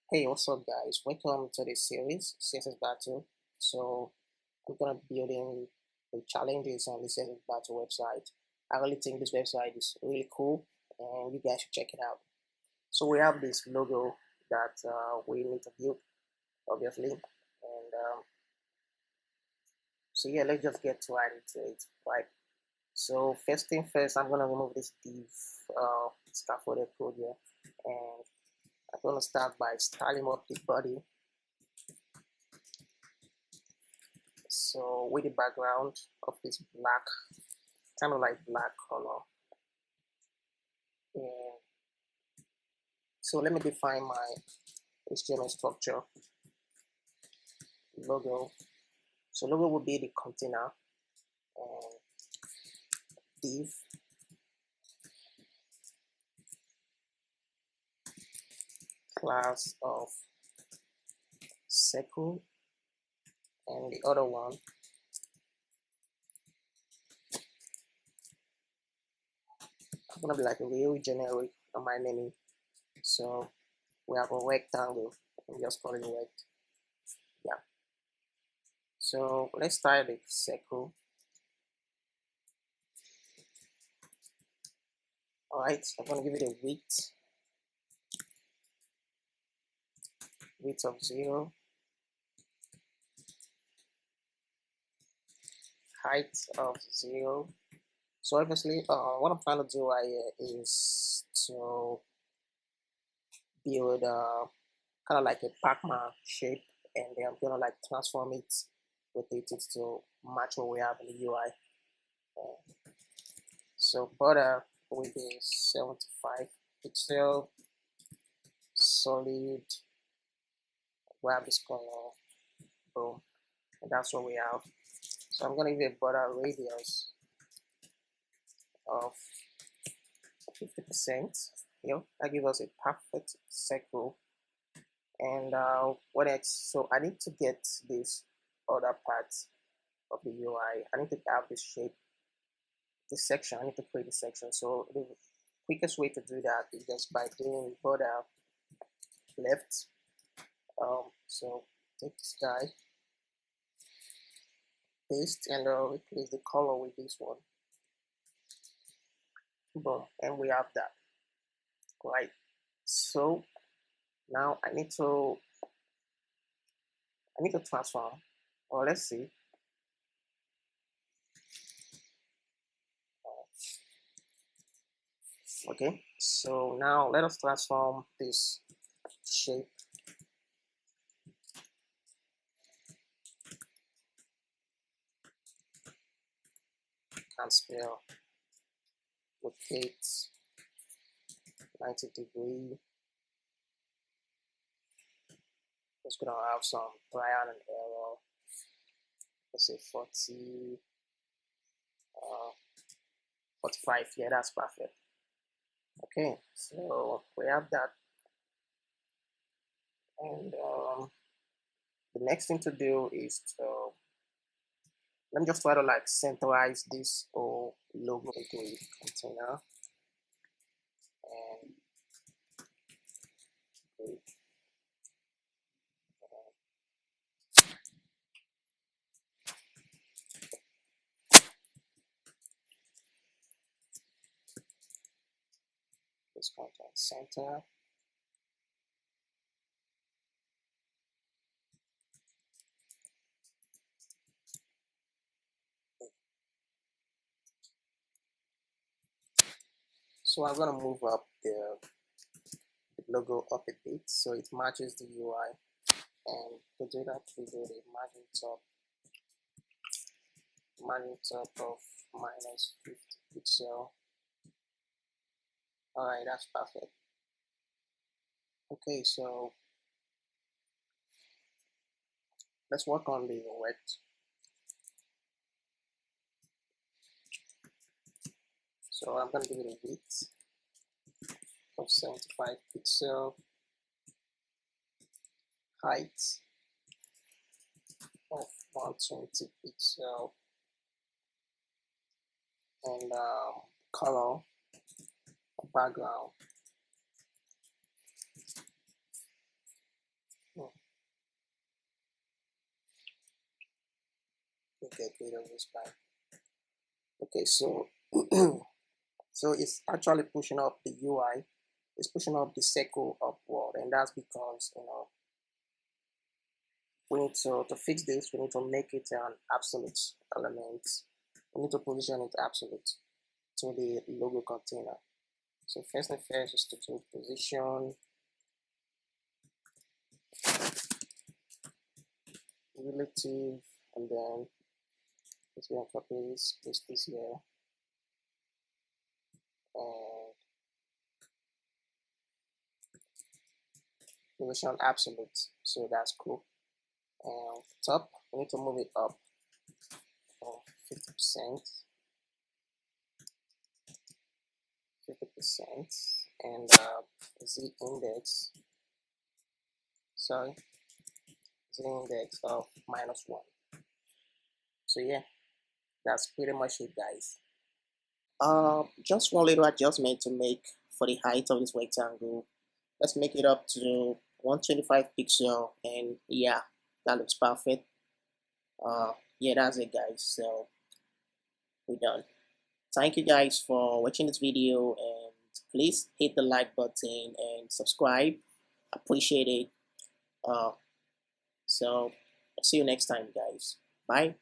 Hey, what's up, guys? Welcome to this series, CSS Battle. So, I'm gonna be building the challenges on the CSS Battle website. I really think this website is really cool, and you guys should check it out. So, we have this logo that we need to build, obviously, and so yeah, let's just get right into it, right? So, first thing first, I'm gonna remove this div scaffolded code here, and I'm gonna start by styling up the body. So with the background of this black, kind of like black color. And so let me define my HTML structure. Logo. So logo will be the container and div. Class of circle, and the other one I'm gonna be like a real generic on my naming. So we have a rectangle and just call it rect. Yeah. So let's start the circle. Alright, I'm gonna give it a width of 0, height of 0. So obviously, what I'm trying to do right here is to build kind of like a Pac-Man shape, and then I'm gonna like transform it, rotate it to match what we have in the UI. So border will be 75 pixel, solid. We have this color, boom, and that's what we have. So I'm gonna give a border radius of 50%. That gives us a perfect circle. And what next? So I need to get this other part of the UI. I need to have this shape, this section. I need to create a section. So the quickest way to do that is just by doing border left. So take this guy, paste, and replace the color with this one. Boom, and we have that. Right. So now I need to transform, or let's see. Okay, so now let us transform this shape. Can't spell. Rotate 90 degree. Just gonna have some trial and error. Let's say 40, 45. Yeah, that's perfect. Okay, so we have that, and the next thing to do is to let me just try to like centralize this whole logo into a container, and great. This content center. So I'm gonna move up the logo up a bit so it matches the UI, and to do that we do the margin top of -50 pixel. Alright, that's perfect. Okay, so let's work on the rect. So I'm gonna give it a width of 75 pixel, height of 120 pixel, and color background get rid of this guy. Okay, so so it's actually pushing up the UI. It's pushing up the circle upward, and that's because we need to fix this. We need to make it an absolute element. We need to position it absolute to the logo container. So first and first is to do position relative, and then it's going to copy this, paste this here, and position absolute. So that's cool. And top, we need to move it up 50%, 50%, and z index. Sorry, z index of -1. So yeah, that's pretty much it, guys. Just one little adjustment to make for the height of this rectangle. Let's make it up to 125 pixel, and yeah, that looks perfect. Yeah, that's it, guys. So we're done. Thank you guys for watching this video, and please hit the like button and subscribe. Appreciate it. So see you next time, guys. Bye.